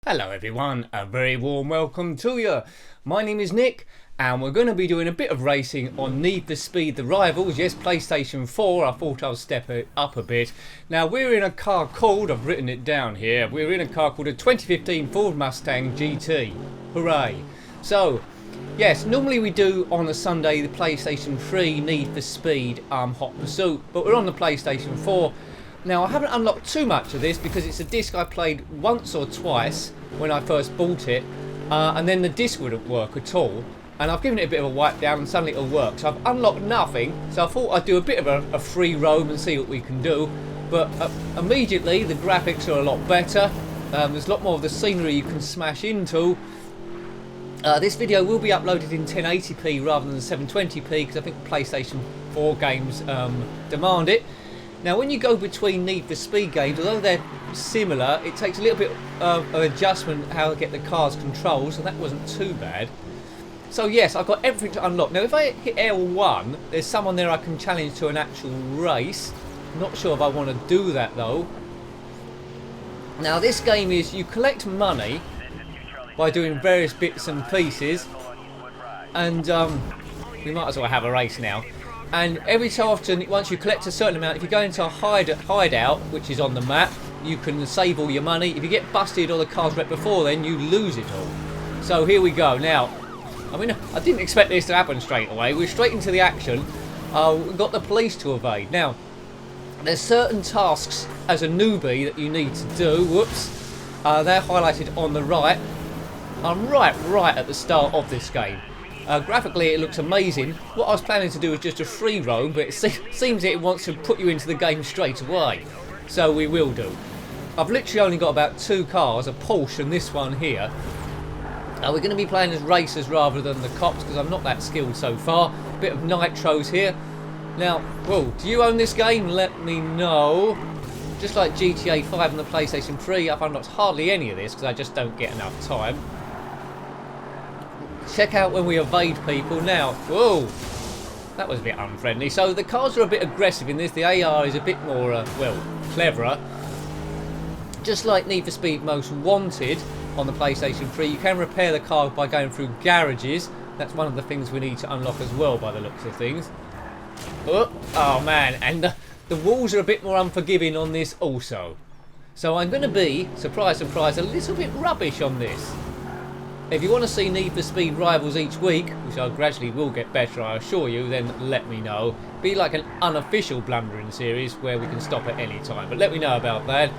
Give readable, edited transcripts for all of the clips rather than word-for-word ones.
Hello everyone, a very warm welcome to you. My name is Nick and we're going to be doing a bit of racing on Need for Speed The Rivals. Yes, PlayStation 4, I thought I'll step it up a bit. Now we're in a car called, I've written it down here, we're in a car called a 2015 Ford Mustang GT. Hooray. So, yes, normally we do on a Sunday the PlayStation 3 Need for Speed Hot Pursuit, but we're on the PlayStation 4. Now I haven't unlocked too much of this because it's a disc I played once or twice when I first bought it, and then the disc wouldn't work at all, and I've given it a bit of a wipe down and suddenly it'll work. So I've unlocked nothing, so I thought I'd do a bit of a free roam and see what we can do, but immediately the graphics are a lot better. There's a lot more of the scenery you can smash into. This video will be uploaded in 1080p rather than 720p because I think PlayStation 4 games demand it. Now when you go between Need for Speed games, although they're similar, it takes a little bit of adjustment how to get the car's controls, and that wasn't too bad. So yes, I've got everything to unlock. Now if I hit L1, there's someone there I can challenge to an actual race. Not sure if I want to do that though. Now this game is, you collect money by doing various bits and pieces, and we might as well have a race now. And every so often, once you collect a certain amount, if you go into a hideout, which is on the map, you can save all your money. If you get busted or the car's wrecked before then, you lose it all. So here we go. Now, I mean, I didn't expect this to happen straight away. We're straight into the action. We've got the police to evade. Now, there's certain tasks as a newbie that you need to do. Whoops. They're highlighted on the right. I'm right at the start of this game. Graphically it looks amazing. What I was planning to do was just a free roam, but it seems it wants to put you into the game straight away. So we will do. I've literally only got about two cars, a Porsche and this one here. We're going to be playing as racers rather than the cops because I'm not that skilled so far. A bit of nitros here. Now, whoa, do you own this game? Let me know. Just like GTA 5 and the PlayStation 3, I've unlocked hardly any of this because I just don't get enough time. Check out when we evade people. Now, whoa, that was a bit unfriendly. So the cars are a bit aggressive in this. The AR is a bit more, well, cleverer. Just like Need for Speed Most Wanted on the PlayStation 3, you can repair the car by going through garages. That's one of the things we need to unlock as well by the looks of things. Oh man, and the walls are a bit more unforgiving on this also. So I'm going to be, surprise, surprise, a little bit rubbish on this. If you want to see Need for Speed Rivals each week, which I gradually will get better, I assure you, then let me know. Be like an unofficial blundering series where we can stop at any time, but let me know about that.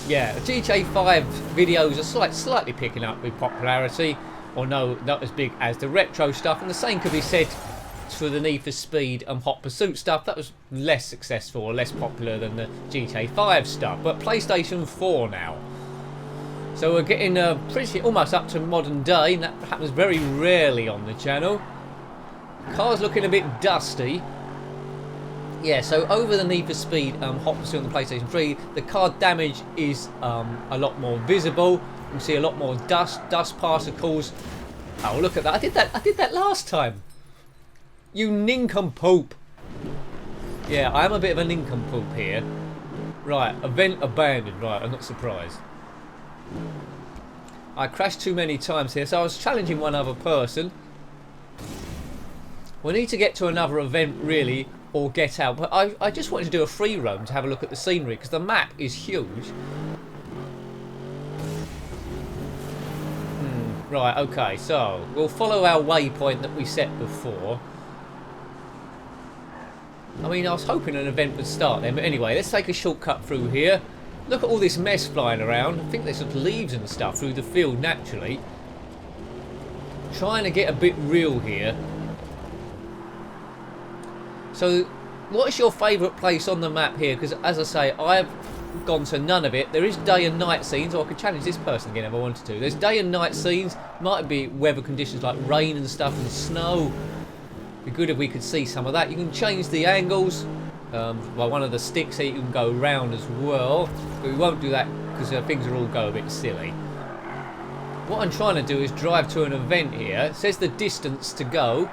Yeah, GTA 5 videos are slightly picking up with popularity, or no, not as big as the retro stuff, and the same could be said for the Need for Speed and Hot Pursuit stuff. That was less successful or less popular than the GTA 5 stuff, but PlayStation 4 now. So we're getting pretty almost up to modern day, and that happens very rarely on the channel. Car's looking a bit dusty. Yeah, so over the Need for Speed Hot Pursuit on the PlayStation 3, the car damage is a lot more visible. You can see a lot more dust particles. Oh, look at that! I did that last time. You nincompoop. Yeah, I am a bit of a nincompoop here. Right, event abandoned. Right, I'm not surprised. I crashed too many times here, so I was challenging one other person. We need to get to another event really, or get out, but I just wanted to do a free roam to have a look at the scenery because the map is huge. Right, okay, so we'll follow our waypoint that we set before. I mean, I was hoping an event would start then, but anyway, let's take a shortcut through here. Look at all this mess flying around. I think there's some leaves and stuff through the field naturally. Trying to get a bit real here. So, what's your favourite place on the map here? Because as I say, I've gone to none of it. There is day and night scenes, or I could challenge this person again if I wanted to. There's day and night scenes. Might be weather conditions like rain and stuff and snow. Be good if we could see some of that. You can change the angles. By one of the sticks here you can go round as well, but we won't do that because things will all go a bit silly. What I'm trying to do is drive to an event here. It says the distance to go.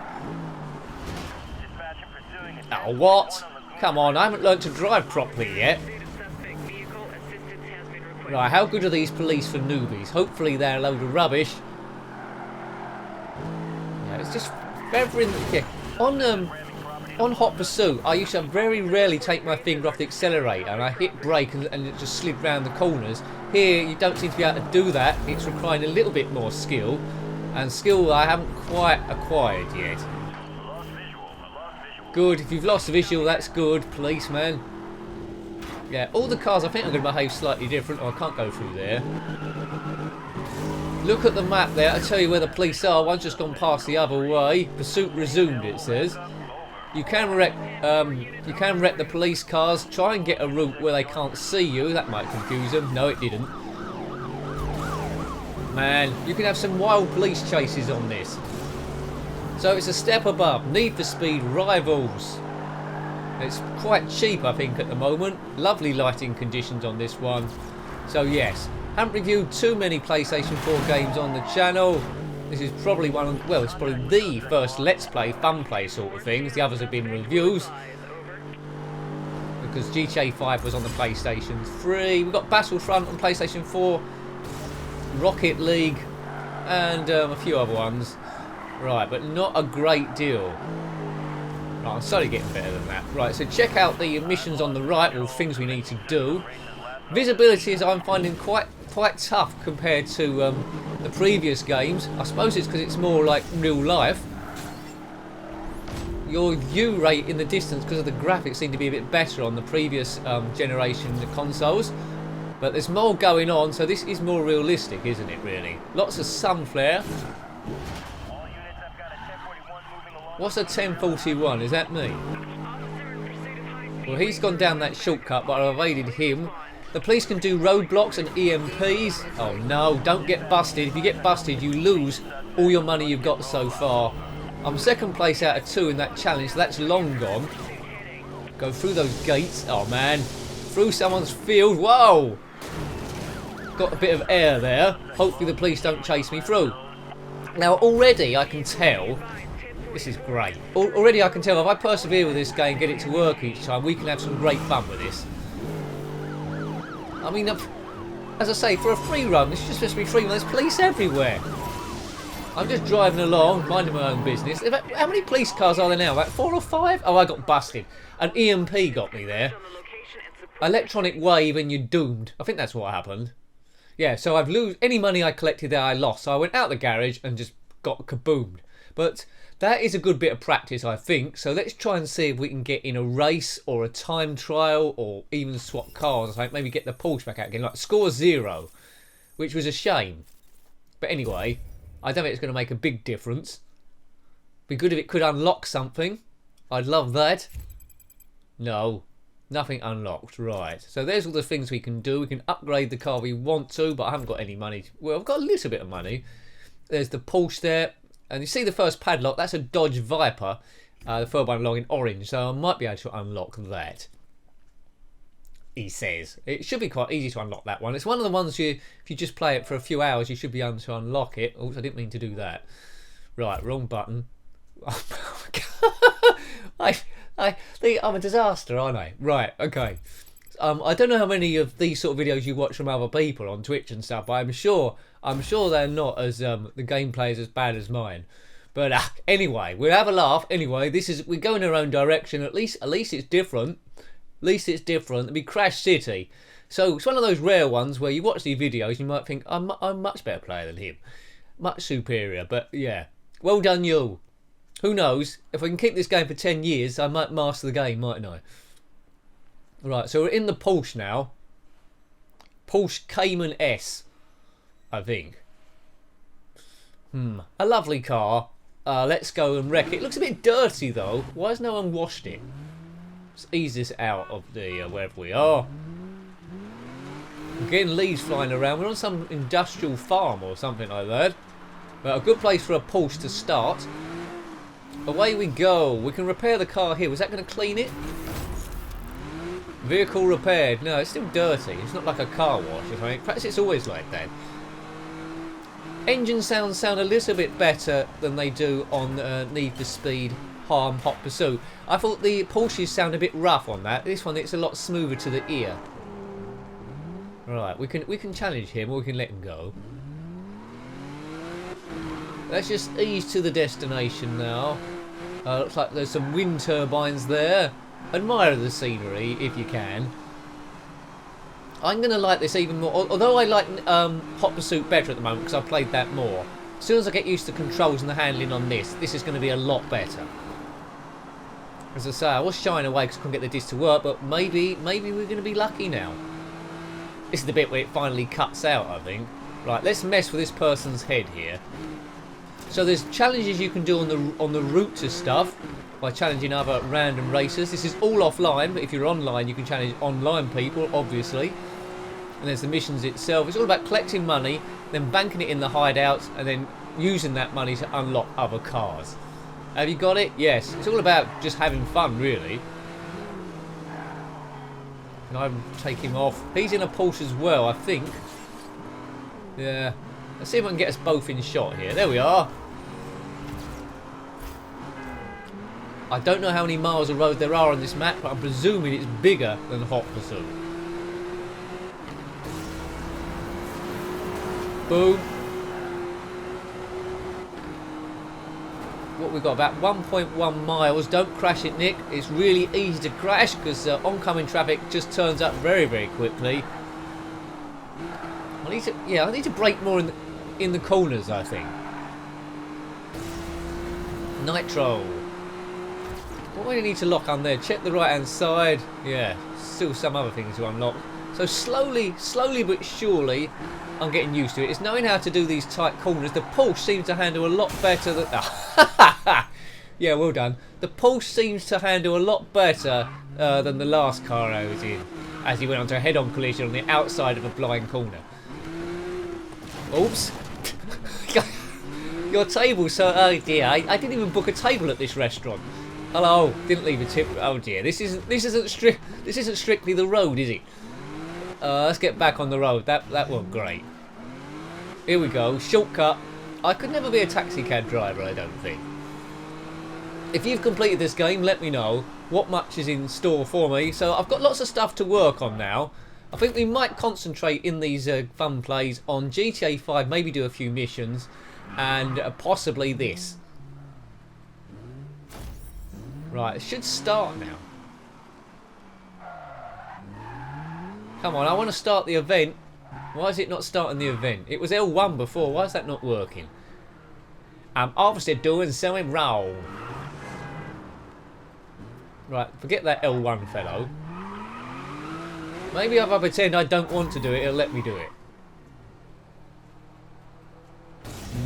Oh, what? Come on, I haven't learned to drive properly yet. Right, how good are these police for newbies? Hopefully they're a load of rubbish. Yeah, it's just very... Yeah. On Hot Pursuit, I used to very rarely take my finger off the accelerator and I hit brake and it just slid round the corners. Here, you don't seem to be able to do that. It's requiring a little bit more skill. And skill I haven't quite acquired yet. Good, if you've lost the visual, that's good, policeman. Yeah, all the cars I think are going to behave slightly different. Oh, I can't go through there. Look at the map there, I'll tell you where the police are. One's just gone past the other way. Pursuit resumed, it says. You can wreck the police cars. Try and get a route where they can't see you. That might confuse them. No, it didn't. Man, you can have some wild police chases on this. So it's a step above Need for Speed Rivals. It's quite cheap, I think, at the moment. Lovely lighting conditions on this one. So yes, haven't reviewed too many PlayStation 4 games on the channel. This is probably one of, well, it's probably the first Let's Play, FUNPLAY sort of things. The others have been reviews. Because GTA 5 was on the PlayStation 3. We've got Battlefront on PlayStation 4. Rocket League. And a few other ones. Right, but not a great deal. Right, I'm slowly getting better than that. Right, so check out the missions on the right, or things we need to do. Visibility is I'm finding quite tough compared to the previous games. I suppose it's because it's more like real life. Your view rate in the distance, because of the graphics, seem to be a bit better on the previous generation consoles. But there's more going on, so this is more realistic, isn't it, really? Lots of sun flare. What's a 1041? Is that me? Well, he's gone down that shortcut, but I evaded him. The police can do roadblocks and EMPs. Oh no, don't get busted. If you get busted, you lose all your money you've got so far. I'm second place out of 2 in that challenge, so that's long gone. Go through those gates. Oh man. Through someone's field. Whoa! Got a bit of air there. Hopefully the police don't chase me through. Now already I can tell... This is great. Already I can tell if I persevere with this game and get it to work each time, we can have some great fun with this. I mean, as I say, for a free run, this is just supposed to be free run. There's police everywhere. I'm just driving along, minding my own business. How many police cars are there now? About 4 or 5? Oh, I got busted. An EMP got me there. Electronic wave and you're doomed. I think that's what happened. Yeah, so I've lost any money I collected there. I lost. So I went out the garage and just got kaboomed. But that is a good bit of practice, I think. So let's try and see if we can get in a race or a time trial or even swap cars. Like maybe get the Porsche back out again. Like score 0, which was a shame. But anyway, I don't think it's going to make a big difference. Be good if it could unlock something. I'd love that. No, nothing unlocked. Right. So there's all the things we can do. We can upgrade the car we want to, but I haven't got any money. Well, I've got a little bit of money. There's the Porsche there. And you see the first padlock, that's a Dodge Viper, the third one along in orange, so I might be able to unlock that. He says. It should be quite easy to unlock that one. It's one of the ones if you just play it for a few hours, you should be able to unlock it. Oops, I didn't mean to do that. Right, wrong button. Oh my God. I'm a disaster, aren't I? Right, okay. I don't know how many of these sort of videos you watch from other people on Twitch and stuff, but I'm sure they're not as the gameplay is as bad as mine. But anyway, we'll have a laugh. Anyway, we go in our own direction. At least it's different. At least it's different. It'll be Crash City. So it's one of those rare ones where you watch these videos, you might think I'm a much better player than him, much superior. But yeah, well done you. Who knows? If I can keep this game for 10 years, I might master the game, mightn't I? Right, so we're in the Porsche now. Porsche Cayman S, I think. A lovely car. Let's go and wreck it. It looks a bit dirty though. Why has no one washed it? Let's ease this out of the wherever we are. We're getting leaves flying around. We're on some industrial farm or something like that. But a good place for a Porsche to start. Away we go. We can repair the car here. Was that going to clean it? Vehicle repaired. No, it's still dirty. It's not like a car wash. I think. Perhaps it's always like that. Engine sounds sound a little bit better than they do on Need for Speed Hot Pursuit. I thought the Porsches sound a bit rough on that. This one, it's a lot smoother to the ear. Right, we can challenge him or we can let him go. Let's just ease to the destination now. Looks like there's some wind turbines there. Admire the scenery if you can. I'm going to like this even more. Although I like Hot Pursuit better at the moment because I've played that more. As soon as I get used to the controls and the handling on this is going to be a lot better. As I say, I was shying away because I couldn't get the disc to work, but maybe we're going to be lucky now. This is the bit where it finally cuts out, I think. Right, let's mess with this person's head here. So there's challenges you can do on the route to stuff by challenging other random racers. This is all offline, but if you're online, you can challenge online people, obviously. And there's the missions itself. It's all about collecting money, then banking it in the hideouts, and then using that money to unlock other cars. Have you got it? Yes. It's all about just having fun, really. Can I take him off? He's in a Porsche as well, I think. Yeah. Let's see if I can get us both in shot here. There we are. I don't know how many miles of road there are on this map, but I'm presuming it's bigger than Hot Pursuit. Boom. What we've got, about 1.1 miles. Don't crash it, Nick. It's really easy to crash because oncoming traffic just turns up very, very quickly. I need to brake more in the corners, I think. Nitro. What do we need to lock on there? Check the right hand side. Yeah, still some other things to unlock. So slowly but surely, I'm getting used to it. It's knowing how to do these tight corners. The Porsche seems to handle a lot better than... yeah, well done. The Porsche seems to handle a lot better than the last car I was in, as he went onto a head-on collision on the outside of a blind corner. Oops. Your table, sir. Oh dear, I didn't even book a table at this restaurant. Hello, didn't leave a tip. Oh dear, this isn't strictly the road, is it? Let's get back on the road. That wasn't great. Here we go, shortcut. I could never be a taxi cab driver, I don't think. If you've completed this game, let me know what much is in store for me. So I've got lots of stuff to work on now. I think we might concentrate in these fun plays on GTA 5, maybe do a few missions, and possibly this. Right, it should start now. Come on, I want to start the event. Why is it not starting the event? It was L1 before, why is that not working? I'm obviously doing something wrong. Right, forget that L1 fellow. Maybe if I pretend I don't want to do it, it'll let me do it.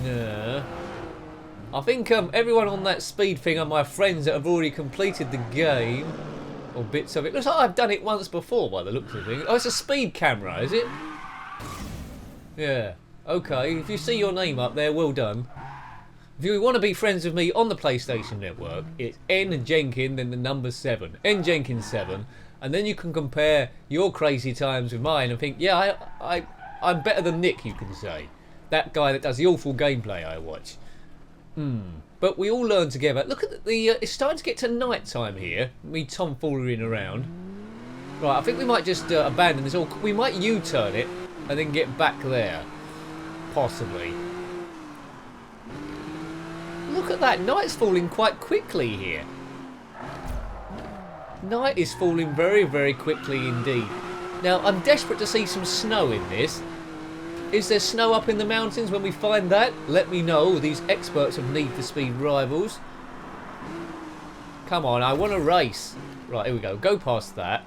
No. I think everyone on that speed thing are my friends that have already completed the game. Or bits of it. Looks like I've done it once before by the looks of things. Oh, it's a speed camera, is it? Yeah. Okay, if you see your name up there, well done. If you want to be friends with me on the PlayStation Network, it's N Jenkins, then the number 7. N Jenkins 7. And then you can compare your crazy times with mine and think, yeah, I'm better than Nick, you can say. That guy that does the awful gameplay I watch. But we all learn together. Look at the... it's starting to get to night time here. Me tomfoolering around. Right, I think we might just abandon this all. We might U-turn it and then get back there. Possibly. Look at that. Night's falling quite quickly here. Night is falling very, very quickly indeed. Now, I'm desperate to see some snow in this. Is there snow up in the mountains? When we find that, let me know. These experts of Need for Speed rivals. Come on, I want to race. Right, here we go. Go past that.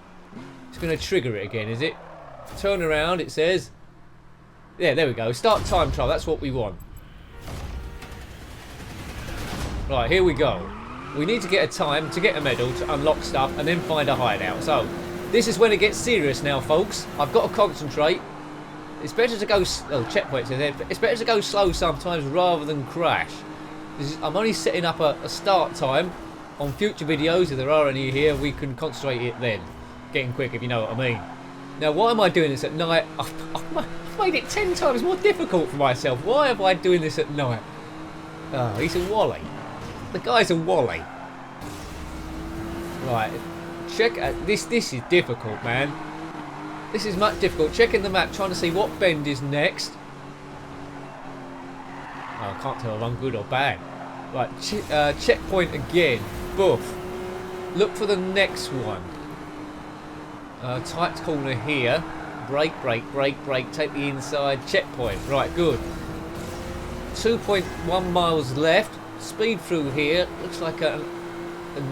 It's going to trigger it again, is it? Turn around, it says. Yeah, there we go. Start time trial. That's what we want. Right, here we go. We need to get a time to get a medal to unlock stuff and then find a hideout. So, this is when it gets serious now, folks. I've got to concentrate. It's better to go... oh, checkpoints in there. It's better to go slow sometimes rather than crash. I'm only setting up a start time. On future videos, if there are any here, we can concentrate it then. Getting quick, if you know what I mean. Now, why am I doing this at night? I've made it 10 times more difficult for myself. Why am I doing this at night? Oh, he's a wally. The guy's a wally. Right. Check out... This is difficult, man. This is much difficult. Checking the map, trying to see what bend is next. Oh, I can't tell if I'm good or bad. Right, checkpoint again. Boof. Look for the next one. Tight corner here. Brake, brake, brake, brake. Take the inside. Checkpoint. Right, good. 2.1 miles left. Speed through here. Looks like a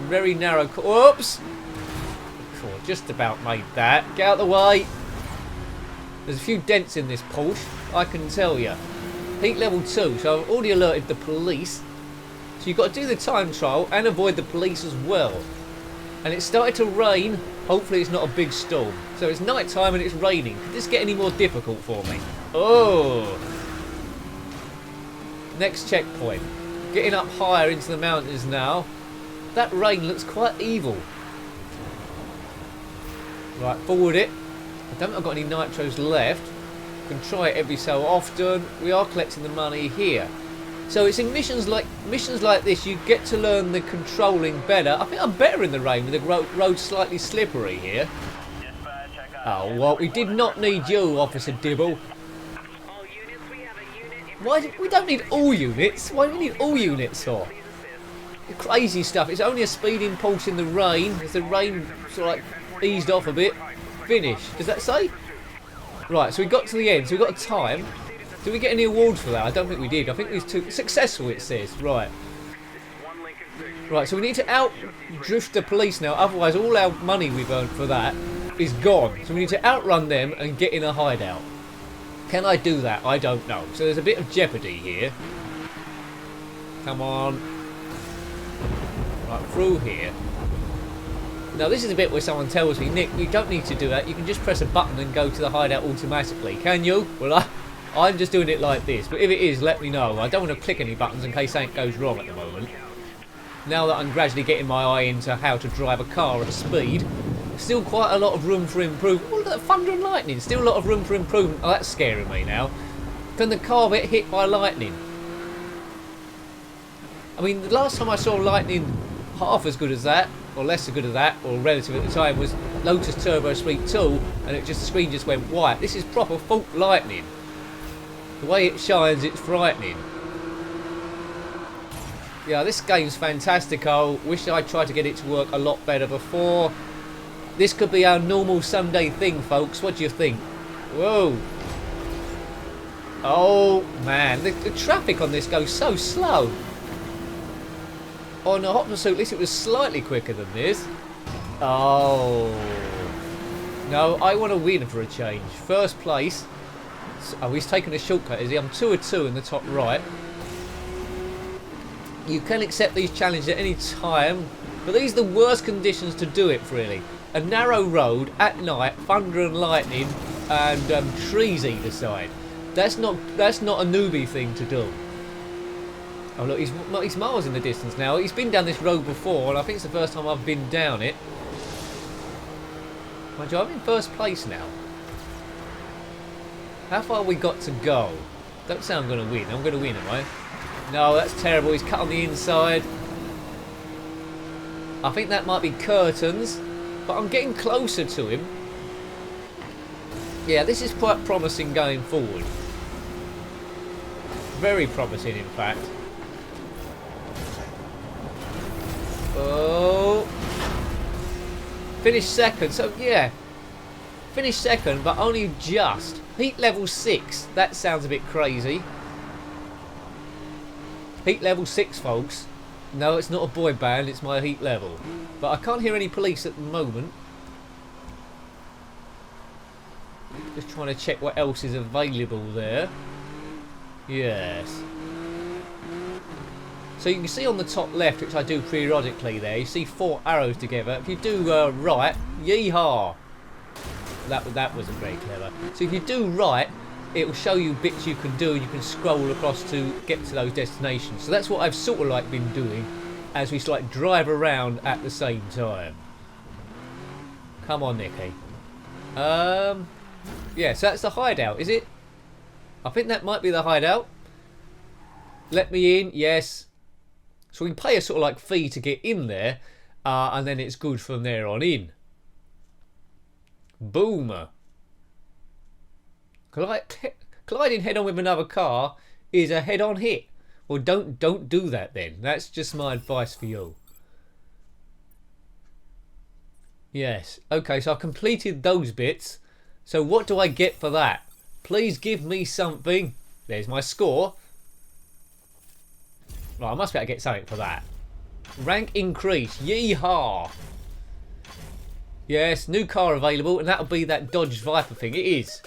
very narrow... Oops! Oh, just about made that. Get out of the way. There's a few dents in this Porsche, I can tell you. Heat level 2, so I've already alerted the police. So you've got to do the time trial and avoid the police as well. And it's started to rain. Hopefully it's not a big storm. So it's night time and it's raining. Could this get any more difficult for me? Oh! Next checkpoint. Getting up higher into the mountains now. That rain looks quite evil. Right, forward it. I don't think I've got any nitros left. Can try it every so often. We are collecting the money here. So it's in missions like this you get to learn the controlling better. I think I'm better in the rain with the road slightly slippery here. Oh, well, we did not need you, Officer Dibble. Why we don't need all units? Why do we need all units for? Crazy stuff. It's only a speeding Porsche in the rain. As the rain sort of like eased off a bit. Finish. Does that say? Right, so we got to the end. So we got a time. Did we get any awards for that? I don't think we did. I think we was too successful, it says. Right. Right, so we need to out-drift the police now. Otherwise, all our money we've earned for that is gone. So we need to outrun them and get in a hideout. Can I do that? I don't know. So there's a bit of jeopardy here. Come on. Right, through here. Now this is a bit where someone tells me, Nick, you don't need to do that. You can just press a button and go to the hideout automatically. Can you? Well, I'm just doing it like this. But if it is, let me know. I don't want to click any buttons in case something goes wrong at the moment. Now that I'm gradually getting my eye into how to drive a car at speed, still quite a lot of room for improvement. Oh, look at that thunder and lightning. Still a lot of room for improvement. Oh, that's scaring me now. Can the car get hit by lightning? I mean, the last time I saw lightning half as good as that, or less as good as that, or relative at the time, was Lotus Turbo Speed 2, and the screen just went white. This is proper fault lightning. The way it shines, it's frightening. Yeah, this game's fantastical. Wish I tried to get it to work a lot better before. This could be our normal Sunday thing, folks. What do you think? Whoa. Oh, man. The traffic on this goes so slow. On a Hot Pursuit, at least it was slightly quicker than this. Oh. No, I want to win for a change. First place. Oh, he's taking a shortcut, is he? I'm 2 of 2 in the top right. You can accept these challenges at any time, but these are the worst conditions to do it, really. A narrow road at night, thunder and lightning, and trees either side. That's not a newbie thing to do. Oh look, he's miles in the distance now. He's been down this road before, and I think it's the first time I've been down it. Mind you, I'm in first place now. How far we got to go? Don't say I'm going to win. I'm going to win, am I? No, that's terrible. He's cut on the inside. I think that might be curtains, but I'm getting closer to him. Yeah, this is quite promising going forward. Very promising, in fact. Oh. Finished second. So, yeah. Finished second, but only just. Heat level 6. That sounds a bit crazy. Heat level 6, folks. No, it's not a boy band, it's my heat level. But I can't hear any police at the moment. Just trying to check what else is available there. Yes. So you can see on the top left, which I do periodically there, you see 4 arrows together. If you do right, yeehaw. That wasn't very clever. So if you do right, it will show you bits you can do, and you can scroll across to get to those destinations. So that's what I've sort of like been doing as we like drive around at the same time. Come on, Nicky. Yeah, so that's the hideout, is it? I think that might be the hideout. Let me in, yes. So we pay a sort of like fee to get in there, and then it's good from there on in. Boom. Colliding head on with another car is a head-on hit. Well, don't do that then. That's just my advice for you. Yes. Okay, so I've completed those bits. So what do I get for that? Please give me something. There's my score. Right, I must be able to get something for that. Rank increase. Yeehaw. Yes, new car available, and that'll be that Dodge Viper thing. It is.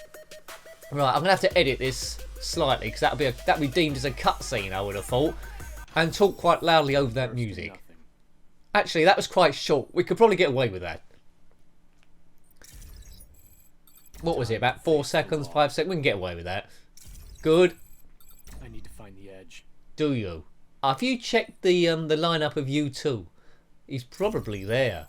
Right, I'm gonna have to edit this slightly because that'll be deemed as a cutscene, I would have thought, and talk quite loudly over that music. Actually, that was quite short. We could probably get away with that. What was it? About 4 seconds, 5 seconds. We can get away with that. Good. I need to find the edge. Do you? If you check the lineup of U2, he's probably there.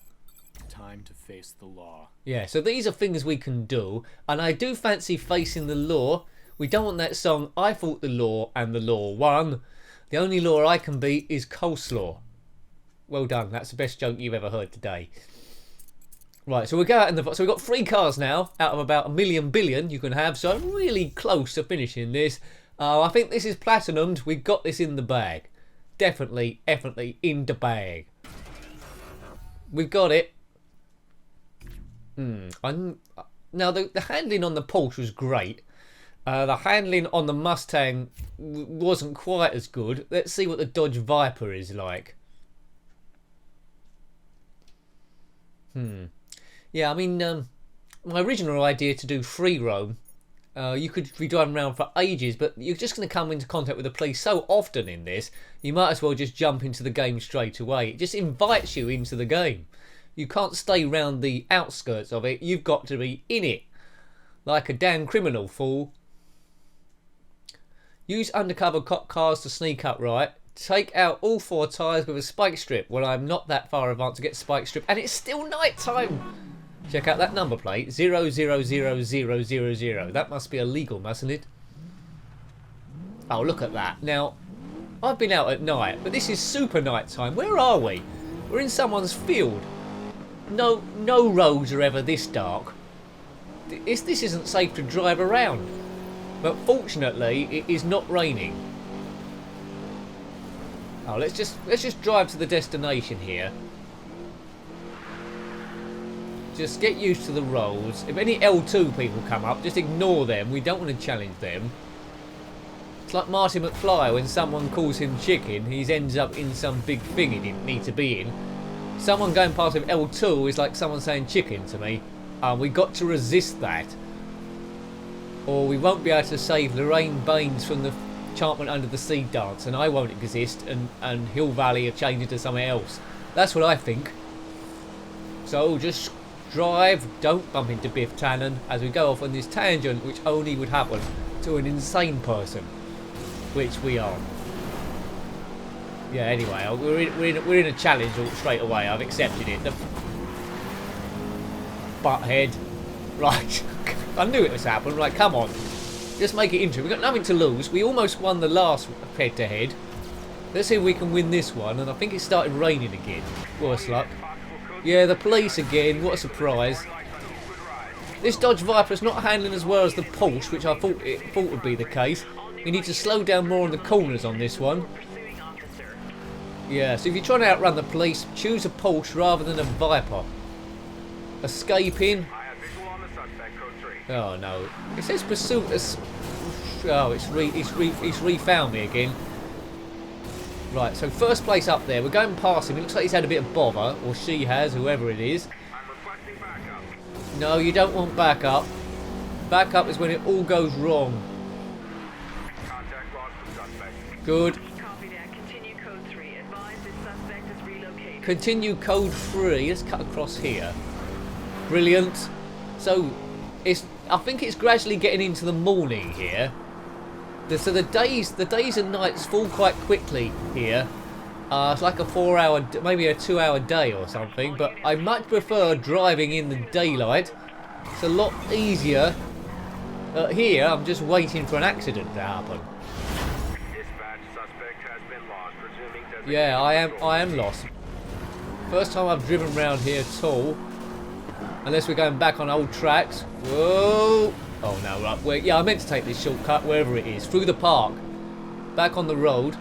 Time to face the law. Yeah, so these are things we can do, and I do fancy facing the law. We don't want that song, I fought the law and the law won. The only law I can beat is coleslaw. Well done, that's the best joke you've ever heard today. Right, so we go out in the... So we've got 3 cars now, out of about 1 billion you can have, so I'm really close to finishing this. I think this is platinumed. We've got this in the bag. Definitely in the bag. We've got it. Now, the handling on the Porsche was great. The handling on the Mustang wasn't quite as good. Let's see what the Dodge Viper is like. Yeah, I mean, my original idea to do free roam, you could be driving around for ages, but you're just going to come into contact with the police so often in this, you might as well just jump into the game straight away. It just invites you into the game. You can't stay round the outskirts of it. You've got to be in it. Like a damn criminal, fool. Use undercover cop cars to sneak up, right? Take out all 4 tyres with a spike strip. Well, I'm not that far advanced to get spike strip. And it's still night time. Check out that number plate. 000000. That must be illegal, mustn't it? Oh, look at that. Now, I've been out at night, but this is super night time. Where are we? We're in someone's field. No roads are ever this dark. This isn't safe to drive around. But fortunately, it is not raining. Oh, let's just drive to the destination here. Just get used to the roads. If any L2 people come up, just ignore them. We don't want to challenge them. It's like Marty McFly when someone calls him chicken, he ends up in some big thing he didn't need to be in. Someone going past with L2 is like someone saying chicken to me. We've got to resist that. Or we won't be able to save Lorraine Baines from the Enchantment Under the Sea dance, and I won't exist, and Hill Valley have changed into something else. That's what I think. So just drive, don't bump into Biff Tannen as we go off on this tangent, which only would happen to an insane person, which we are. Yeah, anyway, we're in a challenge straight away. I've accepted it. The butthead. Right. I knew it was happening. Right, come on. Just make it into it. We've got nothing to lose. We almost won the last head-to-head. Let's see if we can win this one. And I think it started raining again. Worse luck. Yeah, the police again. What a surprise. This Dodge Viper is not handling as well as the Porsche, which I thought would be the case. We need to slow down more on the corners on this one. Yeah, so if you're trying to outrun the police, choose a Porsche rather than a Viper. Escaping. Oh no! It says pursuit. Oh, it's refound me again. Right, so first place up there. We're going past him. It looks like he's had a bit of bother, or she has, whoever it is. No, you don't want backup. Backup is when it all goes wrong. Good. Continue code 3. Let's cut across here. Brilliant. So I think it's gradually getting into the morning here. So the days and nights fall quite quickly here. It's like a 4-hour, maybe a 2-hour day or something. But I much prefer driving in the daylight. It's a lot easier. Here, I'm just waiting for an accident to happen. Yeah, I am lost. First time I've driven around here at all. Unless we're going back on old tracks. Whoa! Oh no, right. Well, yeah, I meant to take this shortcut, wherever it is. Through the park. Back on the road.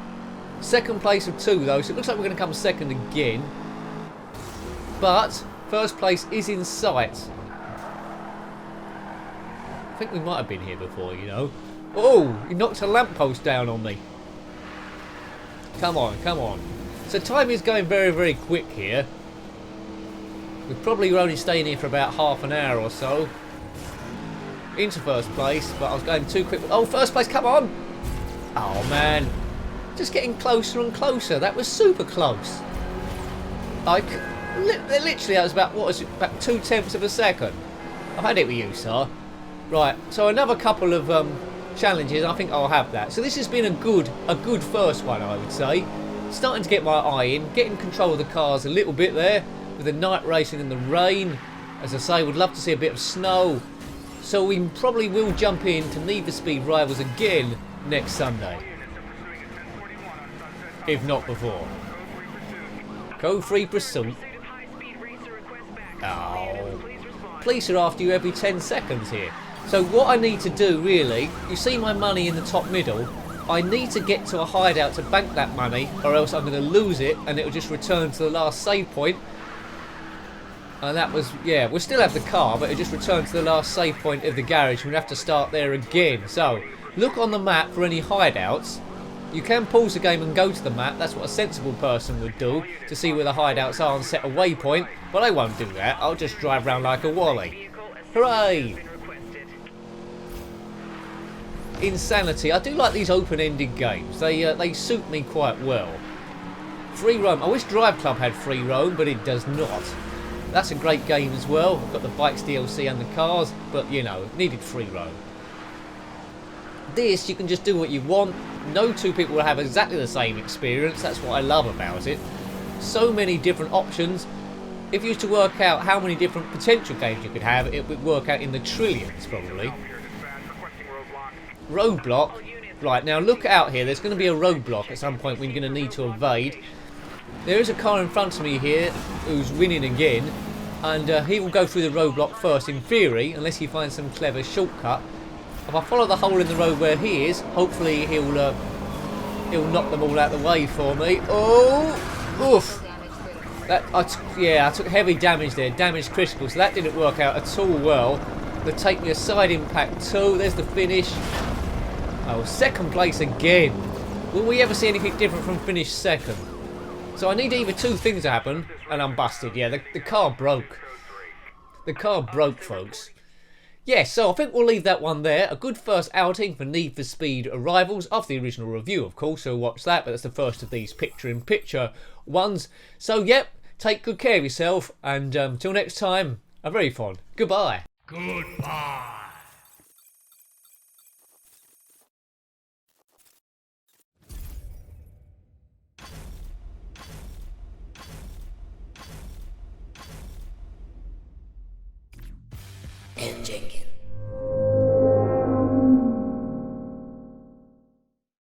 Second place of 2 though, so it looks like we're going to come second again. But first place is in sight. I think we might have been here before, you know. Oh, he knocked a lamppost down on me. Come on, come on. So time is going very, very quick here. We probably were only staying here for about half an hour or so. Into first place, but I was going too quick. Oh, first place, come on! Oh man, just getting closer and closer. That was super close. Like, literally, that was about, what was it, about 0.2 of a second. I've had it with you, sir. Right, so another couple of challenges. I think I'll have that. So this has been a good first one, I would say. Starting to get my eye in, getting control of the cars a little bit there with the night racing and the rain. As I say, would love to see a bit of snow. So we probably will jump in to Need for Speed Rivals again next Sunday. If not before. Go free pursuit. Oh. Police are after you every 10 seconds here. So what I need to do really, you see my money in the top middle, I need to get to a hideout to bank that money or else I'm going to lose it and it'll just return to the last save point. And that was, yeah, we'll still have the car, but it'll just return to the last save point of the garage. We'll have to start there again. So, look on the map for any hideouts. You can pause the game and go to the map. That's what a sensible person would do, to see where the hideouts are and set a waypoint. But I won't do that. I'll just drive around like a wally. Hooray! Insanity. I do like these open-ended games. They suit me quite well. Free roam. I wish Drive Club had free roam, but it does not. That's a great game as well. I've got the bikes DLC and the cars, but you know, needed free roam. This, you can just do what you want. No two people will have exactly the same experience. That's what I love about it. So many different options. If you used to work out how many different potential games you could have, it would work out in the trillions probably. Roadblock. Right, now look out here. There's going to be a roadblock at some point we're going to need to evade. There is a car in front of me here who's winning again, and he will go through the roadblock first in theory, unless he finds some clever shortcut. If I follow the hole in the road where he is, hopefully he'll knock them all out of the way for me. Oh, oof! I took heavy damage there, damage critical, so that didn't work out at all well. They take me a side impact too. There's the finish. Oh, second place again. Will we ever see anything different from finish second? So I need either two things to happen, and I'm busted. Yeah, the car broke. The car broke, folks. Yeah, so I think we'll leave that one there. A good first outing for Need for Speed Rivals, after the original review, of course, so watch that, but that's the first of these picture-in-picture ones. So, yep, take good care of yourself, and till next time, a very fond goodbye. Goodbye. And Jenkins.